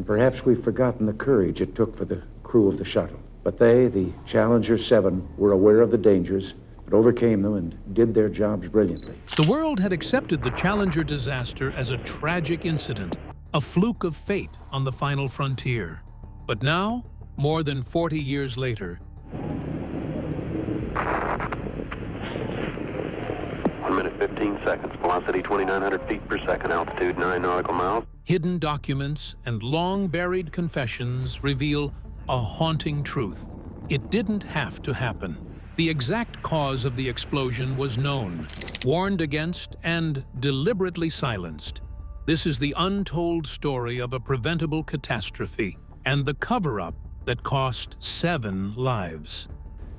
perhaps we've forgotten the courage it took for the crew of the shuttle. But they, the Challenger 7, were aware of the dangers, but overcame them and did their jobs brilliantly. The world had accepted the Challenger disaster as a tragic incident, a fluke of fate on the final frontier. But now, more than 40 years later, 1 minute 15 seconds, velocity 2,900 feet per second, altitude 9 nautical miles. hidden documents and long-buried confessions reveal a haunting truth. It didn't have to happen. The exact cause of the explosion was known, warned against, and deliberately silenced. This is the untold story of a preventable catastrophe and the cover-up that cost 7 lives.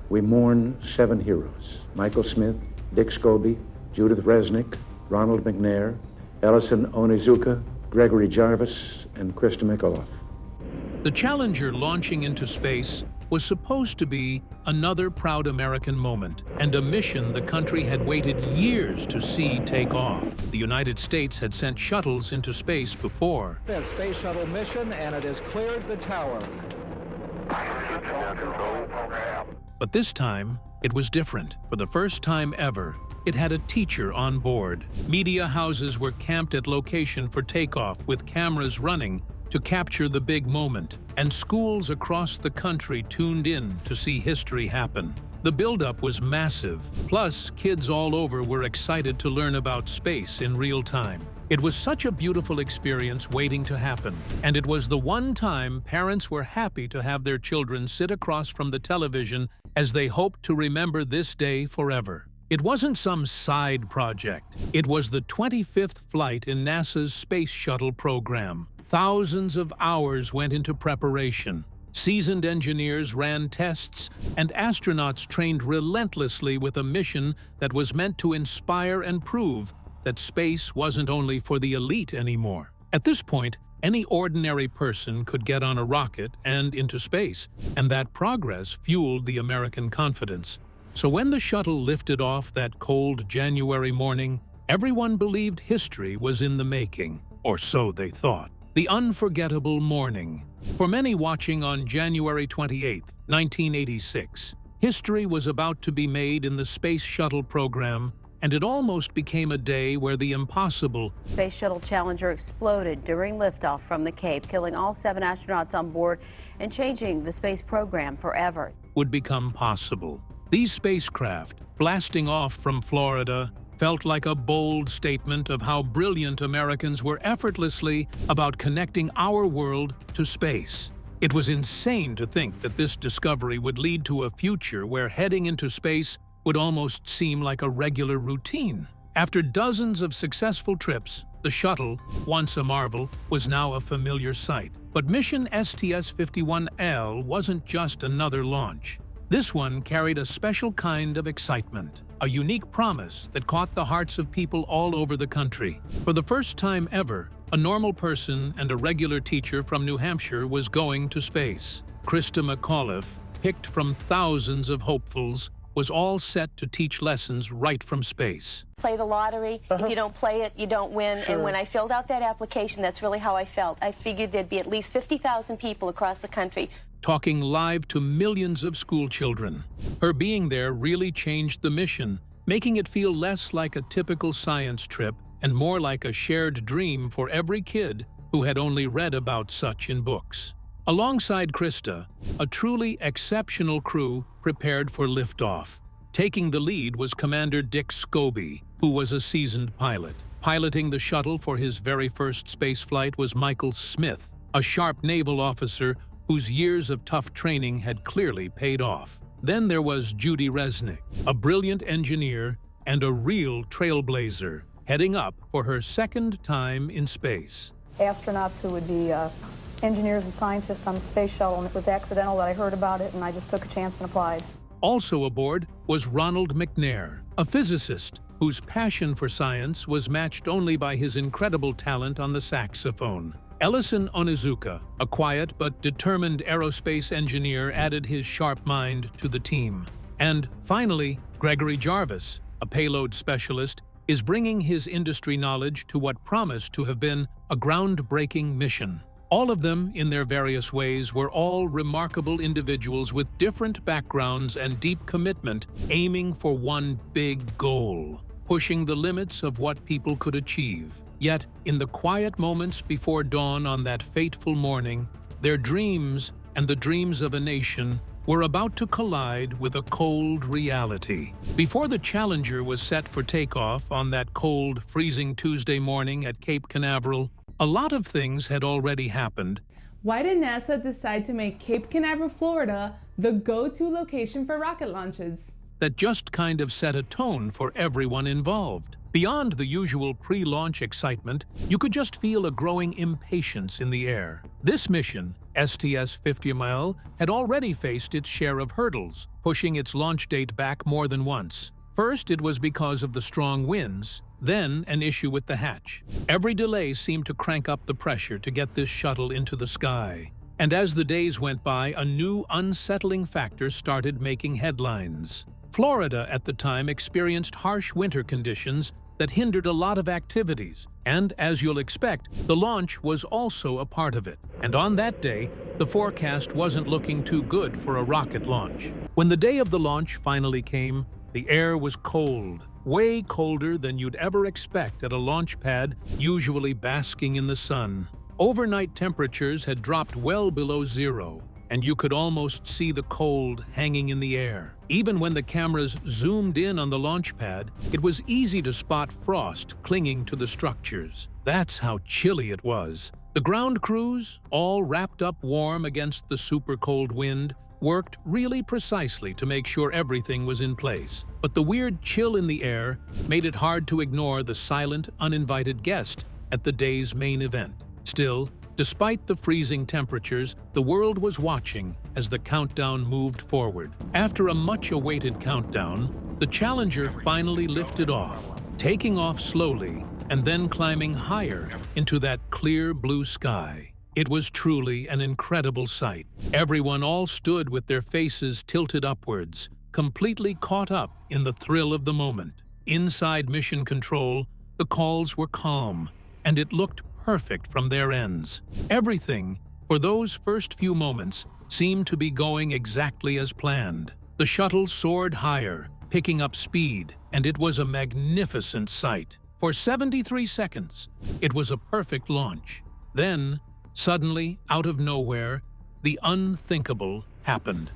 We mourn 7 heroes: Michael Smith, Dick Scobie, Judith Resnick, Ronald McNair, Ellison Onizuka, Gregory Jarvis, and Krista McAuliffe. The Challenger launching into space was supposed to be another proud American moment and a mission the country had waited years to see take off. The United States had sent shuttles into space before. The space shuttle mission, and it has cleared the tower. But this time, it was different. For the first time ever, it had a teacher on board. Media houses were camped at location for takeoff with cameras running to capture the big moment, and schools across the country tuned in to see history happen. The buildup was massive, plus kids all over were excited to learn about space in real time. It was such a beautiful experience waiting to happen, and it was the one time parents were happy to have their children sit across from the television as they hoped to remember this day forever. It wasn't some side project. It was the 25th flight in NASA's Space Shuttle program. Thousands of hours went into preparation. Seasoned engineers ran tests, and astronauts trained relentlessly with a mission that was meant to inspire and prove that space wasn't only for the elite anymore. At this point, any ordinary person could get on a rocket and into space, and that progress fueled the American confidence. So when the shuttle lifted off that cold January morning, everyone believed history was in the making, or so they thought. The unforgettable morning. For many watching on January 28, 1986, history was about to be made in the Space Shuttle program, and it almost became a day where the impossible— Space Shuttle Challenger exploded during liftoff from the Cape, killing all 7 astronauts on board and changing the space program forever— would become possible. These spacecraft, blasting off from Florida, felt like a bold statement of how brilliant Americans were effortlessly about connecting our world to space. It was insane to think that this discovery would lead to a future where heading into space would almost seem like a regular routine. After dozens of successful trips, the shuttle, once a marvel, was now a familiar sight. But mission STS-51L wasn't just another launch. This one carried a special kind of excitement, a unique promise that caught the hearts of people all over the country. For the first time ever, a normal person and a regular teacher from New Hampshire was going to space. Krista McAuliffe, picked from thousands of hopefuls, was all set to teach lessons right from space. Play the lottery. If you don't play it, you don't win. Sure. And when I filled out that application, that's really how I felt. I figured there'd be at least 50,000 people across the country talking live to millions of school children. Her being there really changed the mission, making it feel less like a typical science trip and more like a shared dream for every kid who had only read about such in books. Alongside Krista, a truly exceptional crew prepared for liftoff. Taking the lead was Commander Dick Scobie, who was a seasoned pilot. Piloting the shuttle for his very first spaceflight was Michael Smith, a sharp naval officer whose years of tough training had clearly paid off. Then there was Judy Resnick, a brilliant engineer and a real trailblazer, heading up for her second time in space. Astronauts who would be engineers and scientists on the space shuttle, and it was accidental that I heard about it, and I just took a chance and applied. Also aboard was Ronald McNair, a physicist whose passion for science was matched only by his incredible talent on the saxophone. Ellison Onizuka, a quiet but determined aerospace engineer, added his sharp mind to the team. And finally, Gregory Jarvis, a payload specialist, is bringing his industry knowledge to what promised to have been a groundbreaking mission. All of them, in their various ways, were all remarkable individuals with different backgrounds and deep commitment, aiming for one big goal, pushing the limits of what people could achieve. Yet, in the quiet moments before dawn on that fateful morning, their dreams and the dreams of a nation were about to collide with a cold reality. Before the Challenger was set for takeoff on that cold, freezing Tuesday morning at Cape Canaveral, a lot of things had already happened. Why did NASA decide to make Cape Canaveral, Florida, the go-to location for rocket launches? That just kind of set a tone for everyone involved. Beyond the usual pre-launch excitement, you could just feel a growing impatience in the air. This mission, STS-50ML, had already faced its share of hurdles, pushing its launch date back more than once. First, it was because of the strong winds, then an issue with the hatch. Every delay seemed to crank up the pressure to get this shuttle into the sky. And as the days went by, a new unsettling factor started making headlines. Florida at the time experienced harsh winter conditions that hindered a lot of activities, and as you'll expect, the launch was also a part of it. And on that day, the forecast wasn't looking too good for a rocket launch. When the day of the launch finally came, the air was cold, way colder than you'd ever expect at a launch pad, usually basking in the sun. Overnight temperatures had dropped well below zero, and you could almost see the cold hanging in the air. Even when the cameras zoomed in on the launch pad, it was easy to spot frost clinging to the structures. That's how chilly it was. The ground crews, all wrapped up warm against the super cold wind, worked really precisely to make sure everything was in place. But the weird chill in the air made it hard to ignore the silent, uninvited guest at the day's main event. Still, despite the freezing temperatures, the world was watching as the countdown moved forward. After a much-awaited countdown, the Challenger finally lifted off, taking off slowly and then climbing higher into that clear blue sky. It was truly an incredible sight. Everyone all stood with their faces tilted upwards, completely caught up in the thrill of the moment. Inside Mission Control, the calls were calm, and it looked perfect from their ends. Everything, for those first few moments, seemed to be going exactly as planned. The shuttle soared higher, picking up speed, and it was a magnificent sight. For 73 seconds, it was a perfect launch. Then, suddenly, out of nowhere, the unthinkable happened.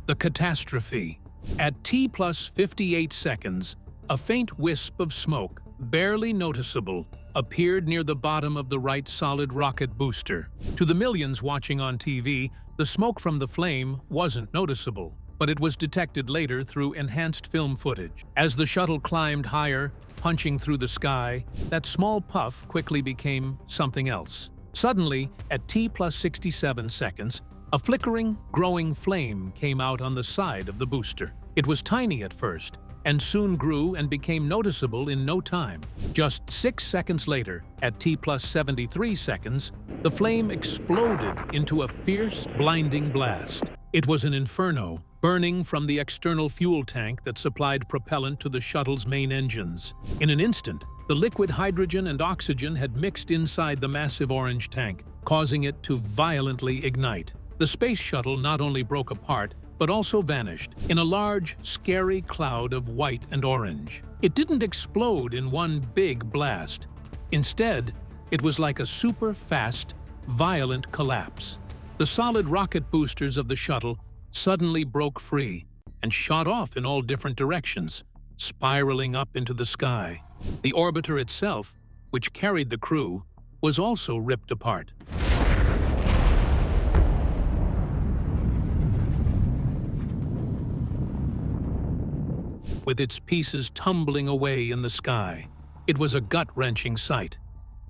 The catastrophe. At T plus 58 seconds, a faint wisp of smoke, barely noticeable, appeared near the bottom of the right solid rocket booster. To the millions watching on TV, the smoke from the flame wasn't noticeable, but it was detected later through enhanced film footage. As the shuttle climbed higher, punching through the sky, that small puff quickly became something else. Suddenly, at T plus 67 seconds, a flickering, growing flame came out on the side of the booster. It was tiny at first, and soon grew and became noticeable in no time. Just 6 seconds later, at T plus 73 seconds, the flame exploded into a fierce, blinding blast. It was an inferno, burning from the external fuel tank that supplied propellant to the shuttle's main engines. In an instant, the liquid hydrogen and oxygen had mixed inside the massive orange tank, causing it to violently ignite. The space shuttle not only broke apart, but also vanished in a large, scary cloud of white and orange. It didn't explode in one big blast. Instead, it was like a super-fast, violent collapse. The solid rocket boosters of the shuttle suddenly broke free and shot off in all different directions, spiraling up into the sky. The orbiter itself, which carried the crew, was also ripped apart. With its pieces tumbling away in the sky, it was a gut-wrenching sight.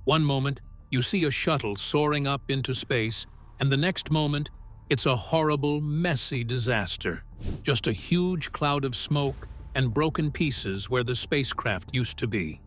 One moment, you see a shuttle soaring up into space, and the next moment, it's a horrible, messy disaster. Just a huge cloud of smoke and broken pieces where the spacecraft used to be.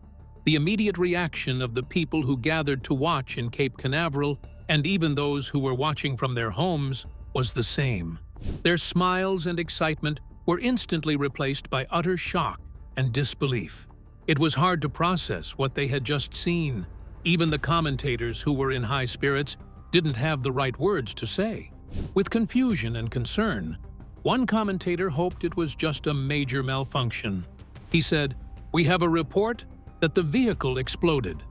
The immediate reaction of the people who gathered to watch in Cape Canaveral, and even those who were watching from their homes, was the same. Their smiles and excitement were instantly replaced by utter shock and disbelief. It was hard to process what they had just seen. Even the commentators, who were in high spirits, didn't have the right words to say. With confusion and concern, one commentator hoped it was just a major malfunction. He said, "We have a report that the vehicle exploded."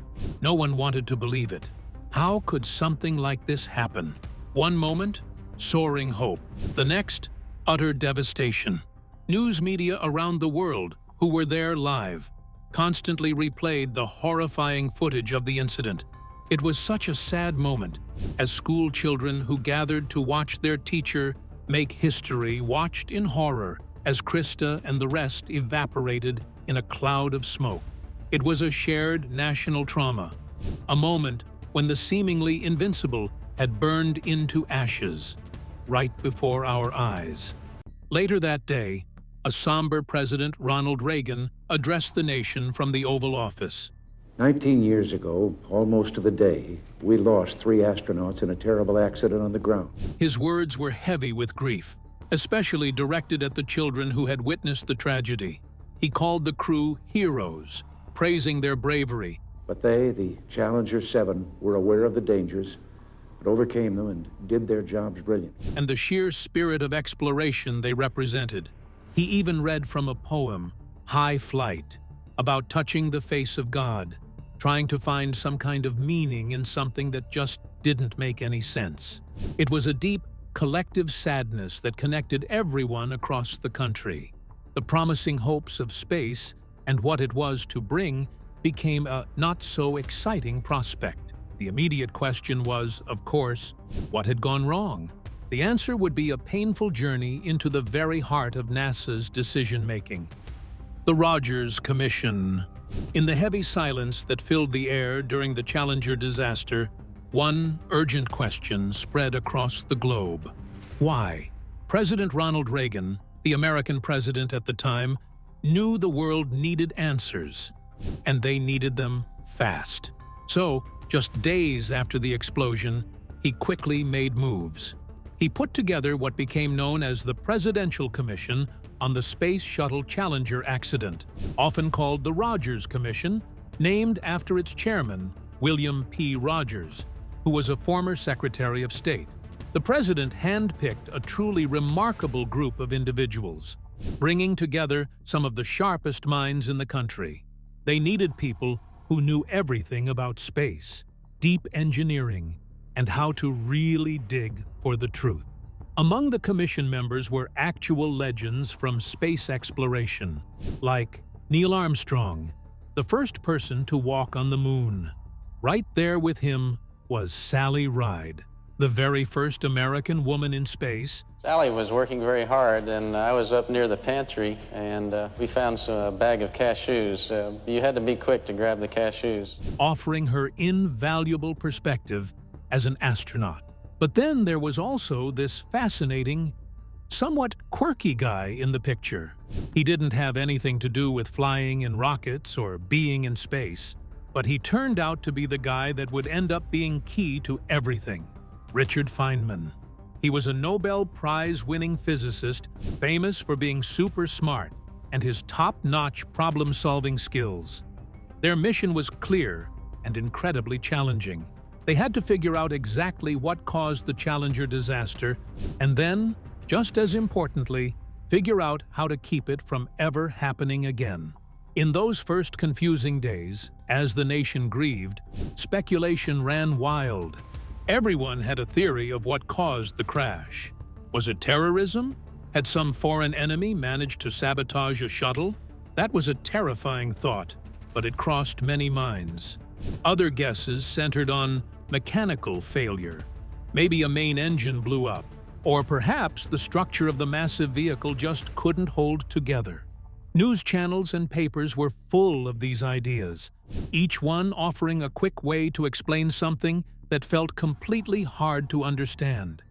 No one wanted to believe it. How could something like this happen? One moment, soaring hope. The next, utter devastation. News media around the world, who were there live, constantly replayed the horrifying footage of the incident. It was such a sad moment, as school children who gathered to watch their teacher make history watched in horror as Krista and the rest evaporated in a cloud of smoke. It was a shared national trauma, a moment when the seemingly invincible had burned into ashes, right before our eyes. Later that day, a somber President Ronald Reagan addressed the nation from the Oval Office. 19 years ago, almost to the day, we lost 3 astronauts in a terrible accident on the ground. His words were heavy with grief, especially directed at the children who had witnessed the tragedy. He called the crew heroes, praising their bravery. But they, the Challenger 7, were aware of the dangers, but overcame them and did their jobs brilliantly. And the sheer spirit of exploration they represented. He even read from a poem, High Flight, about touching the face of God, trying to find some kind of meaning in something that just didn't make any sense. It was a deep, collective sadness that connected everyone across the country. The promising hopes of space and what it was to bring became a not-so-exciting prospect. The immediate question was, of course, what had gone wrong? The answer would be a painful journey into the very heart of NASA's decision-making. The Rogers Commission. In the heavy silence that filled the air during the Challenger disaster, one urgent question spread across the globe. Why? President Ronald Reagan, the American president at the time, knew the world needed answers, and they needed them fast. So, just days after the explosion, he quickly made moves. He put together what became known as the Presidential Commission on the Space Shuttle Challenger accident, often called the Rogers Commission, named after its chairman, William P. Rogers, who was a former Secretary of State. The president handpicked a truly remarkable group of individuals, bringing together some of the sharpest minds in the country. They needed people who knew everything about space, deep engineering, and how to really dig for the truth. Among the commission members were actual legends from space exploration, like Neil Armstrong, the first person to walk on the moon. Right there with him was Sally Ride, the very first American woman in space. Sally was working very hard, and I was up near the pantry, and we found a bag of cashews. You had to be quick to grab the cashews. Offering her invaluable perspective as an astronaut. But then there was also this fascinating, somewhat quirky guy in the picture. He didn't have anything to do with flying in rockets or being in space, but he turned out to be the guy that would end up being key to everything. Richard Feynman. He was a Nobel Prize-winning physicist, famous for being super smart and his top-notch problem-solving skills. Their mission was clear and incredibly challenging. They had to figure out exactly what caused the Challenger disaster, and then, just as importantly, figure out how to keep it from ever happening again. In those first confusing days, as the nation grieved, speculation ran wild. Everyone had a theory of what caused the crash. Was it terrorism? Had some foreign enemy managed to sabotage a shuttle? That was a terrifying thought, but it crossed many minds. Other guesses centered on mechanical failure. Maybe a main engine blew up, or perhaps the structure of the massive vehicle just couldn't hold together. News channels and papers were full of these ideas, each one offering a quick way to explain something that felt completely hard to understand.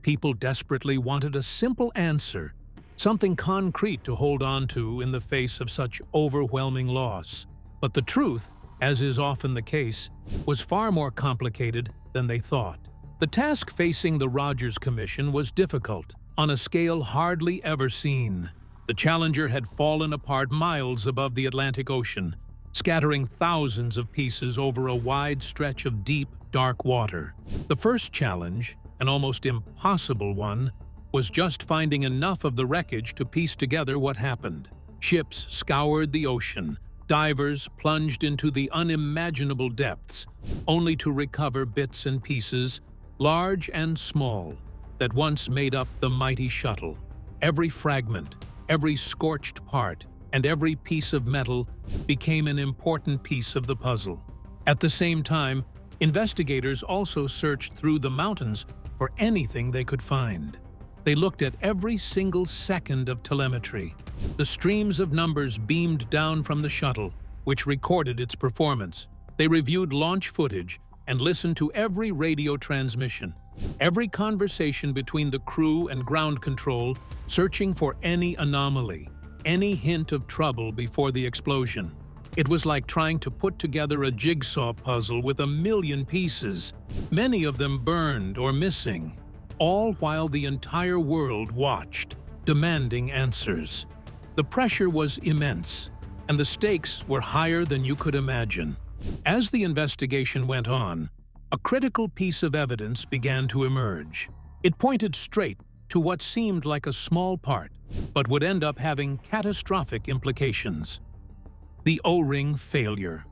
People desperately wanted a simple answer, something concrete to hold on to in the face of such overwhelming loss. But the truth, as is often the case, was far more complicated than they thought. The task facing the Rogers Commission was difficult, on a scale hardly ever seen. The Challenger had fallen apart miles above the Atlantic Ocean, scattering thousands of pieces over a wide stretch of deep, dark water. The first challenge, an almost impossible one, was just finding enough of the wreckage to piece together what happened. Ships scoured the ocean, divers plunged into the unimaginable depths, only to recover bits and pieces, large and small, that once made up the mighty shuttle. Every fragment, every scorched part, and every piece of metal became an important piece of the puzzle. At the same time, investigators also searched through the mountains for anything they could find. They looked at every single second of telemetry. The streams of numbers beamed down from the shuttle, which recorded its performance. They reviewed launch footage and listened to every radio transmission, every conversation between the crew and ground control, searching for any anomaly, any hint of trouble before the explosion. It was like trying to put together a jigsaw puzzle with a million pieces, many of them burned or missing, all while the entire world watched, demanding answers. The pressure was immense, and the stakes were higher than you could imagine. As the investigation went on, a critical piece of evidence began to emerge. It pointed straight to what seemed like a small part, but would end up having catastrophic implications. The O-ring failure.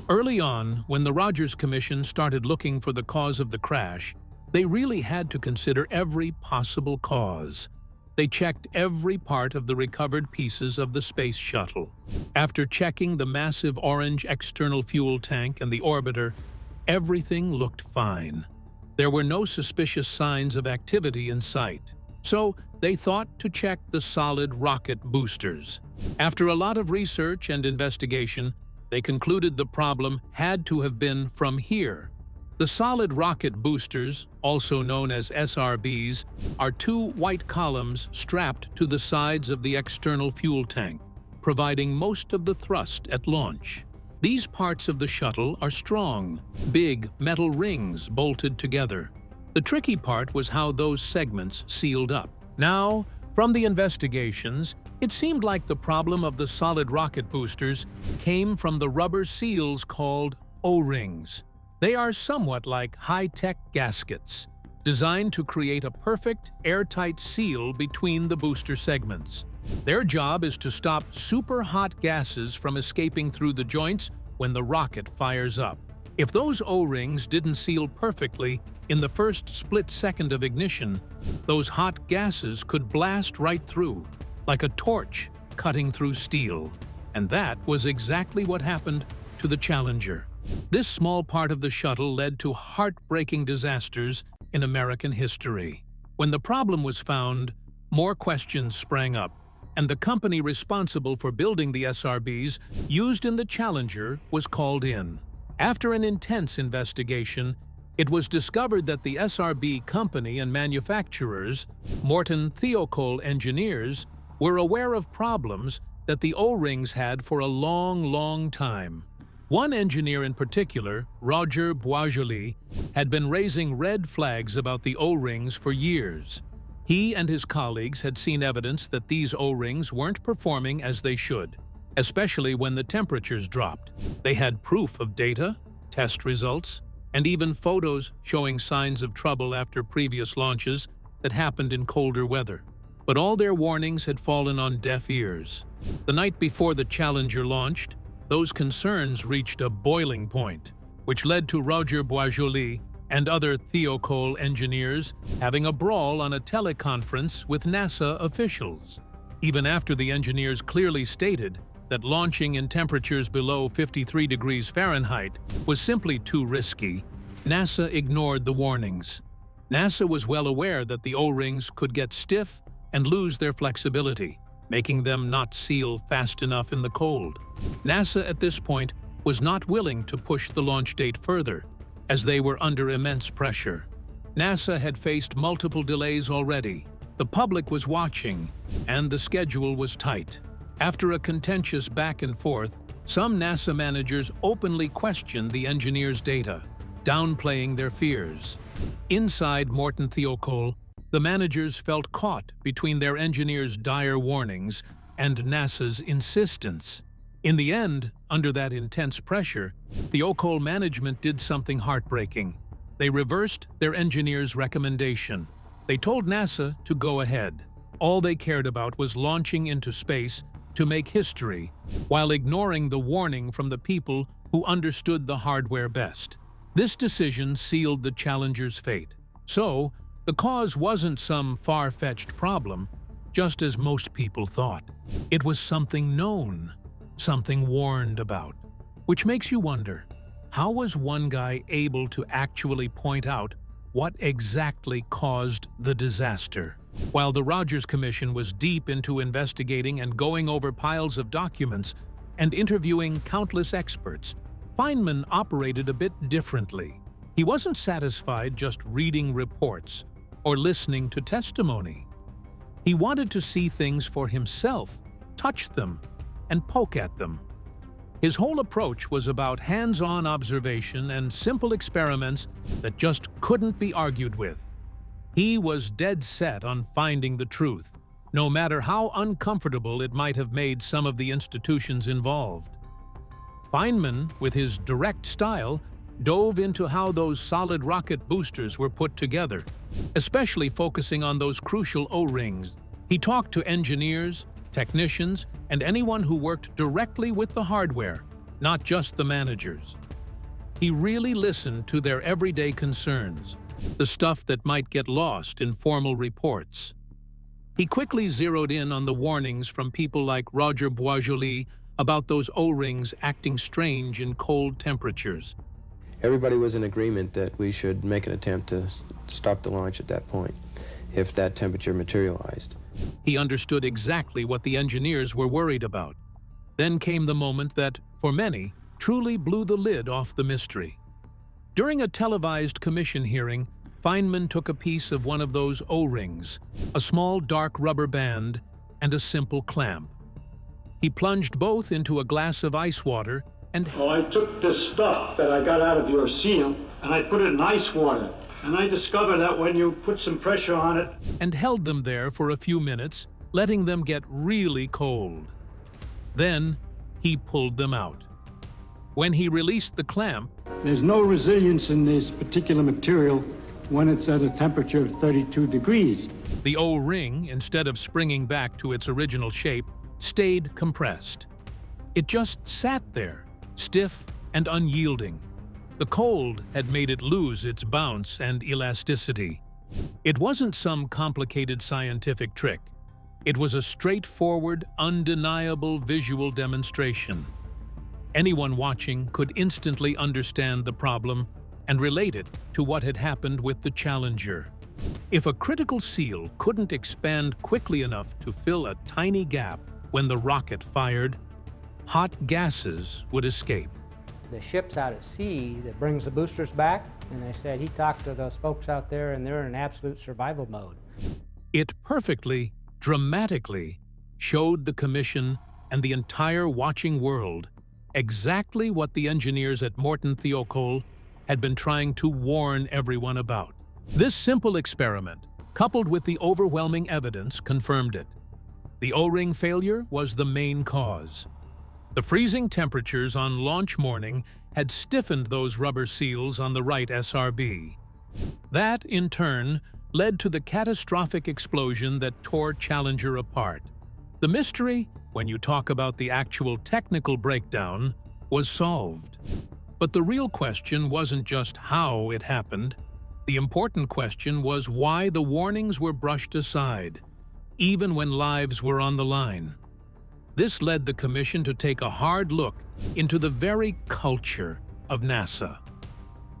Early on, when the Rogers Commission started looking for the cause of the crash, they really had to consider every possible cause. They checked every part of the recovered pieces of the space shuttle. After checking the massive orange external fuel tank and the orbiter, everything looked fine. There were no suspicious signs of activity in sight. So they thought to check the solid rocket boosters. After a lot of research and investigation, they concluded the problem had to have been from here. The solid rocket boosters, also known as SRBs, are two white columns strapped to the sides of the external fuel tank, providing most of the thrust at launch. These parts of the shuttle are strong, big metal rings bolted together. The tricky part was how those segments sealed up. Now, from the investigations, it seemed like the problem of the solid rocket boosters came from the rubber seals called O-rings. They are somewhat like high-tech gaskets, designed to create a perfect, airtight seal between the booster segments. Their job is to stop super-hot gases from escaping through the joints when the rocket fires up. If those O-rings didn't seal perfectly in the first split second of ignition, those hot gases could blast right through, like a torch cutting through steel. And that was exactly what happened to the Challenger. This small part of the shuttle led to heartbreaking disasters in American history. When the problem was found, more questions sprang up, and the company responsible for building the SRBs used in the Challenger was called in. After an intense investigation, it was discovered that the SRB company and manufacturers, Morton Thiokol Engineers, were aware of problems that the O-rings had for a long time. One engineer in particular, Roger Boisjoli, had been raising red flags about the O-rings for years. He and his colleagues had seen evidence that these O-rings weren't performing as they should, especially when the temperatures dropped. They had proof of data, test results, and even photos showing signs of trouble after previous launches that happened in colder weather. But all their warnings had fallen on deaf ears. The night before the Challenger launched, those concerns reached a boiling point, which led to Roger Boisjoli and other Thiokol engineers having a brawl on a teleconference with NASA officials. Even after the engineers clearly stated that launching in temperatures below 53 degrees Fahrenheit was simply too risky, NASA ignored the warnings. NASA was well aware that the O-rings could get stiff and lose their flexibility, making them not seal fast enough in the cold. NASA at this point was not willing to push the launch date further, as they were under immense pressure. NASA had faced multiple delays already. The public was watching, and the schedule was tight. After a contentious back and forth, some NASA managers openly questioned the engineers' data, downplaying their fears. Inside Morton Thiokol, the managers felt caught between their engineers' dire warnings and NASA's insistence. In the end, under that intense pressure, the Thiokol management did something heartbreaking. They reversed their engineers' recommendation. They told NASA to go ahead. All they cared about was launching into space to make history, while ignoring the warning from the people who understood the hardware best. This decision sealed the Challenger's fate. So, the cause wasn't some far-fetched problem, just as most people thought. It was something known, something warned about. Which makes you wonder, how was one guy able to actually point out what exactly caused the disaster? While the Rogers Commission was deep into investigating and going over piles of documents and interviewing countless experts, Feynman operated a bit differently. He wasn't satisfied just reading reports or listening to testimony. He wanted to see things for himself, touch them, and poke at them. His whole approach was about hands-on observation and simple experiments that just couldn't be argued with. He was dead set on finding the truth, no matter how uncomfortable it might have made some of the institutions involved. Feynman, with his direct style, dove into how those solid rocket boosters were put together, especially focusing on those crucial O-rings. He talked to engineers, technicians, and anyone who worked directly with the hardware, not just the managers. He really listened to their everyday concerns, the stuff that might get lost in formal reports. He quickly zeroed in on the warnings from people like Roger Boisjoli about those O-rings acting strange in cold temperatures. Everybody was in agreement that we should make an attempt to stop the launch at that point, if that temperature materialized. He understood exactly what the engineers were worried about. Then came the moment that, for many, truly blew the lid off the mystery. During a televised commission hearing, Feynman took a piece of one of those O-rings, a small dark rubber band, and a simple clamp. He plunged both into a glass of ice water and I took this stuff that I got out of your seal and I put it in ice water. And I discovered that when you put some pressure on it, and held them there for a few minutes, letting them get really cold. Then he pulled them out. When he released the clamp, there's no resilience in this particular material when it's at a temperature of 32 degrees. The O-ring, instead of springing back to its original shape, stayed compressed. It just sat there, stiff and unyielding. The cold had made it lose its bounce and elasticity. It wasn't some complicated scientific trick. It was a straightforward, undeniable visual demonstration. Anyone watching could instantly understand the problem and relate it to what had happened with the Challenger. If a critical seal couldn't expand quickly enough to fill a tiny gap when the rocket fired, hot gases would escape. The ship's out at sea that brings the boosters back, and they said he talked to those folks out there and they're in absolute survival mode. It perfectly, dramatically showed the Commission and the entire watching world exactly what the engineers at Morton Thiokol had been trying to warn everyone about. This simple experiment, coupled with the overwhelming evidence, confirmed it. The O-ring failure was the main cause. The freezing temperatures on launch morning had stiffened those rubber seals on the right SRB. That, in turn, led to the catastrophic explosion that tore Challenger apart. The mystery, when you talk about the actual technical breakdown, was solved. But the real question wasn't just how it happened. The important question was why the warnings were brushed aside, even when lives were on the line. This led the Commission to take a hard look into the very culture of NASA.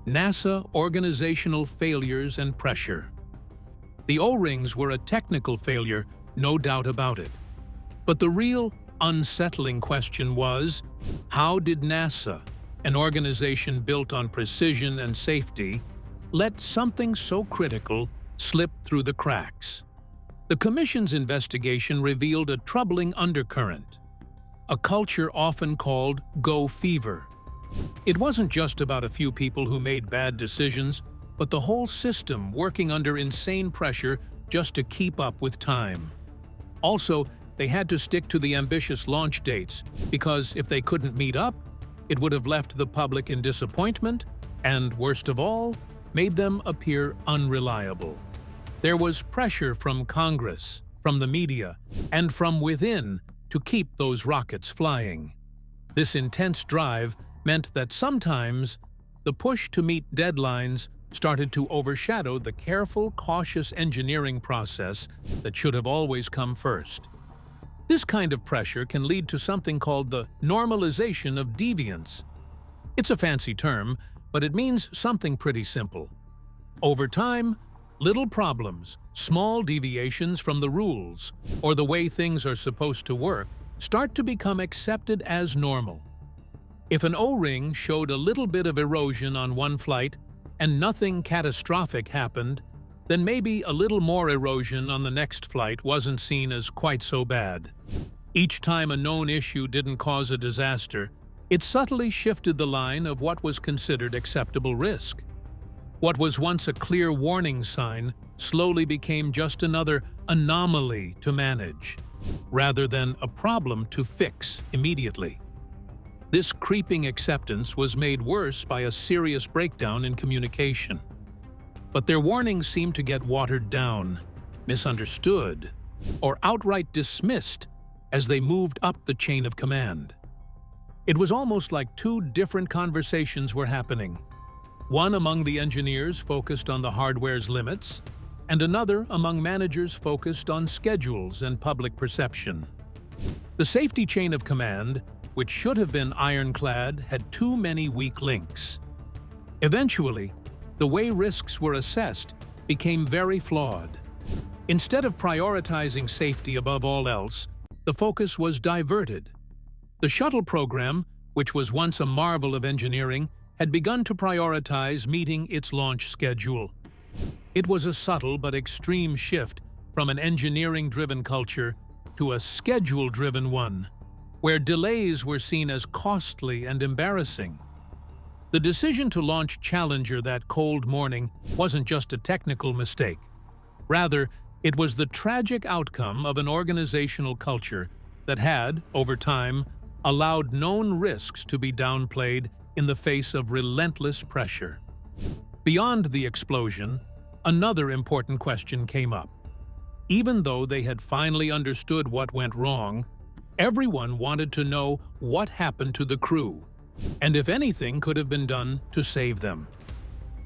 NASA organizational failures and pressure. The O-rings were a technical failure, no doubt about it. But the real, unsettling question was, how did NASA, an organization built on precision and safety, let something so critical slip through the cracks? The Commission's investigation revealed a troubling undercurrent, a culture often called "go fever." It wasn't just about a few people who made bad decisions, but the whole system working under insane pressure just to keep up with time. Also, they had to stick to the ambitious launch dates because if they couldn't meet up, it would have left the public in disappointment and, worst of all, made them appear unreliable. There was pressure from Congress, from the media, and from within to keep those rockets flying. This intense drive meant that sometimes the push to meet deadlines started to overshadow the careful, cautious engineering process that should have always come first. This kind of pressure can lead to something called the normalization of deviance. It's a fancy term, but it means something pretty simple. Over time, little problems, small deviations from the rules, or the way things are supposed to work, start to become accepted as normal. If an O-ring showed a little bit of erosion on one flight and nothing catastrophic happened, then maybe a little more erosion on the next flight wasn't seen as quite so bad. Each time a known issue didn't cause a disaster, it subtly shifted the line of what was considered acceptable risk. What was once a clear warning sign slowly became just another anomaly to manage, rather than a problem to fix immediately. This creeping acceptance was made worse by a serious breakdown in communication. But their warnings seemed to get watered down, misunderstood, or outright dismissed as they moved up the chain of command. It was almost like two different conversations were happening. One among the engineers focused on the hardware's limits, and another among managers focused on schedules and public perception. The safety chain of command, which should have been ironclad, had too many weak links. Eventually, the way risks were assessed became very flawed. Instead of prioritizing safety above all else, the focus was diverted. The shuttle program, which was once a marvel of engineering, had begun to prioritize meeting its launch schedule. It was a subtle but extreme shift from an engineering-driven culture to a schedule-driven one, where delays were seen as costly and embarrassing. The decision to launch Challenger that cold morning wasn't just a technical mistake. Rather, it was the tragic outcome of an organizational culture that had, over time, allowed known risks to be downplayed in the face of relentless pressure. Beyond the explosion, another important question came up. Even though they had finally understood what went wrong, everyone wanted to know what happened to the crew, and if anything could have been done to save them.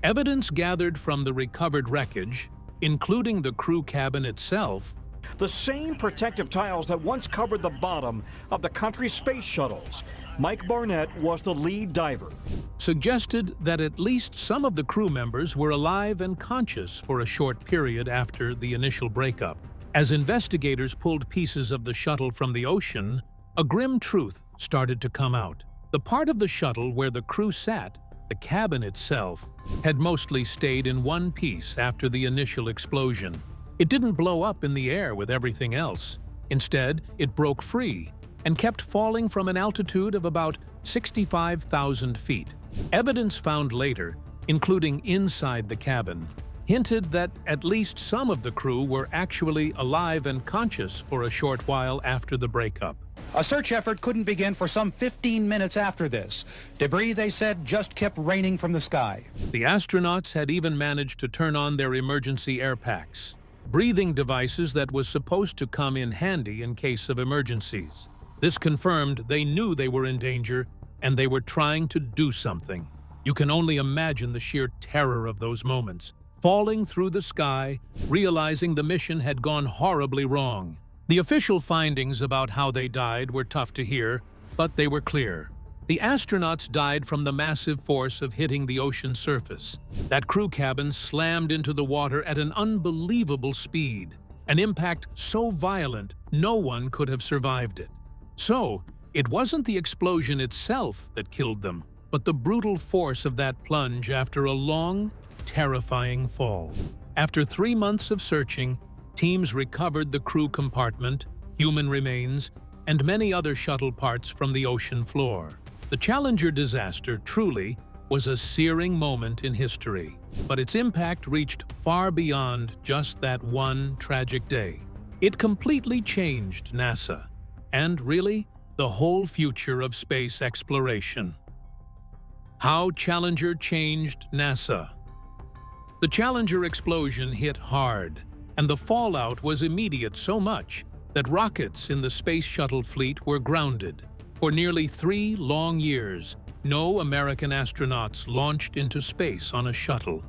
Evidence gathered from the recovered wreckage, including the crew cabin itself, the same protective tiles that once covered the bottom of the country's space shuttles. Mike Barnett was the lead diver. Suggested that at least some of the crew members were alive and conscious for a short period after the initial breakup. As investigators pulled pieces of the shuttle from the ocean, a grim truth started to come out. The part of the shuttle where the crew sat, the cabin itself, had mostly stayed in one piece after the initial explosion. It didn't blow up in the air with everything else. Instead, it broke free and kept falling from an altitude of about 65,000 feet. Evidence found later, including inside the cabin, hinted that at least some of the crew were actually alive and conscious for a short while after the breakup. A search effort couldn't begin for some 15 minutes after this. Debris, they said, just kept raining from the sky. The astronauts had even managed to turn on their emergency air packs, breathing devices that was supposed to come in handy in case of emergencies. This confirmed they knew they were in danger and they were trying to do something. You can only imagine the sheer terror of those moments, falling through the sky, realizing the mission had gone horribly wrong. The official findings about how they died were tough to hear, but they were clear. The astronauts died from the massive force of hitting the ocean surface. That crew cabin slammed into the water at an unbelievable speed, an impact so violent no one could have survived it. So, it wasn't the explosion itself that killed them, but the brutal force of that plunge after a long, terrifying fall. After 3 months of searching, teams recovered the crew compartment, human remains, and many other shuttle parts from the ocean floor. The Challenger disaster truly was a searing moment in history, but its impact reached far beyond just that one tragic day. It completely changed NASA, and really, the whole future of space exploration. How Challenger changed NASA. The Challenger explosion hit hard, and the fallout was immediate, so much that rockets in the space shuttle fleet were grounded. For nearly 3 long years, no American astronauts launched into space on a shuttle.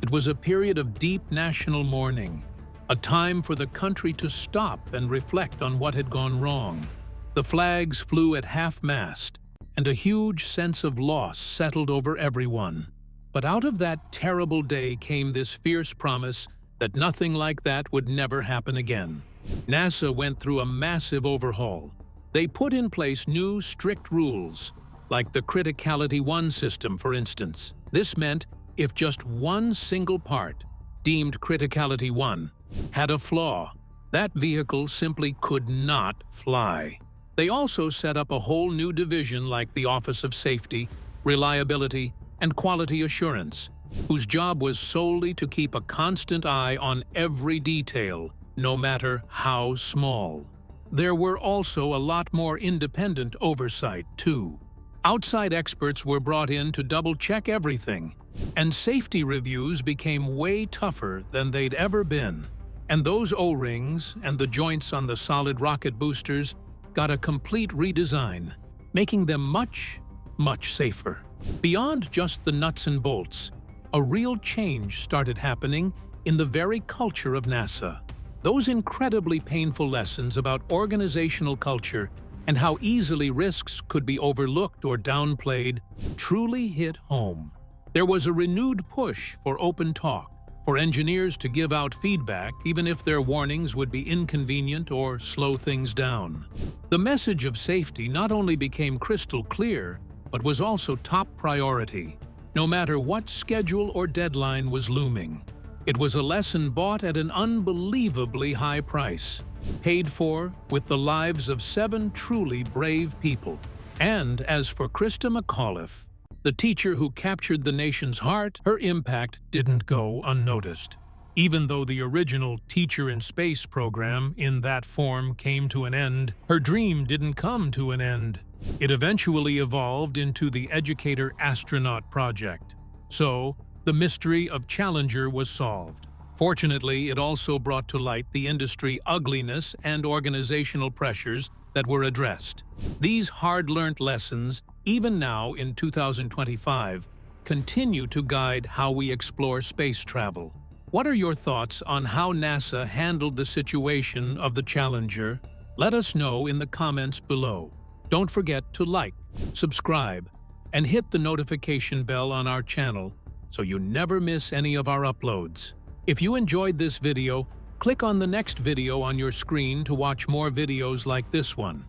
It was a period of deep national mourning, a time for the country to stop and reflect on what had gone wrong. The flags flew at half-mast, and a huge sense of loss settled over everyone. But out of that terrible day came this fierce promise that nothing like that would never happen again. NASA went through a massive overhaul. They put in place new, strict rules, like the Criticality 1 system, for instance. This meant if just one single part, deemed Criticality 1, had a flaw, that vehicle simply could not fly. They also set up a whole new division like the Office of Safety, Reliability, and Quality Assurance, whose job was solely to keep a constant eye on every detail, no matter how small. There were also a lot more independent oversight, too. Outside experts were brought in to double-check everything, and safety reviews became way tougher than they'd ever been. And those O-rings and the joints on the solid rocket boosters got a complete redesign, making them much, much safer. Beyond just the nuts and bolts, a real change started happening in the very culture of NASA. Those incredibly painful lessons about organizational culture and how easily risks could be overlooked or downplayed truly hit home. There was a renewed push for open talk, for engineers to give out feedback even if their warnings would be inconvenient or slow things down. The message of safety not only became crystal clear, but was also top priority, no matter what schedule or deadline was looming. It was a lesson bought at an unbelievably high price, paid for with the lives of 7 truly brave people. And as for Krista McAuliffe, the teacher who captured the nation's heart, her impact didn't go unnoticed. Even though the original Teacher in Space program in that form came to an end, her dream didn't come to an end. It eventually evolved into the Educator Astronaut Project. So, the mystery of Challenger was solved. Fortunately, it also brought to light the industry ugliness and organizational pressures that were addressed. These hard-learned lessons, even now in 2025, continue to guide how we explore space travel. What are your thoughts on how NASA handled the situation of the Challenger? Let us know in the comments below. Don't forget to like, subscribe, and hit the notification bell on our channel so you never miss any of our uploads. If you enjoyed this video, click on the next video on your screen to watch more videos like this one.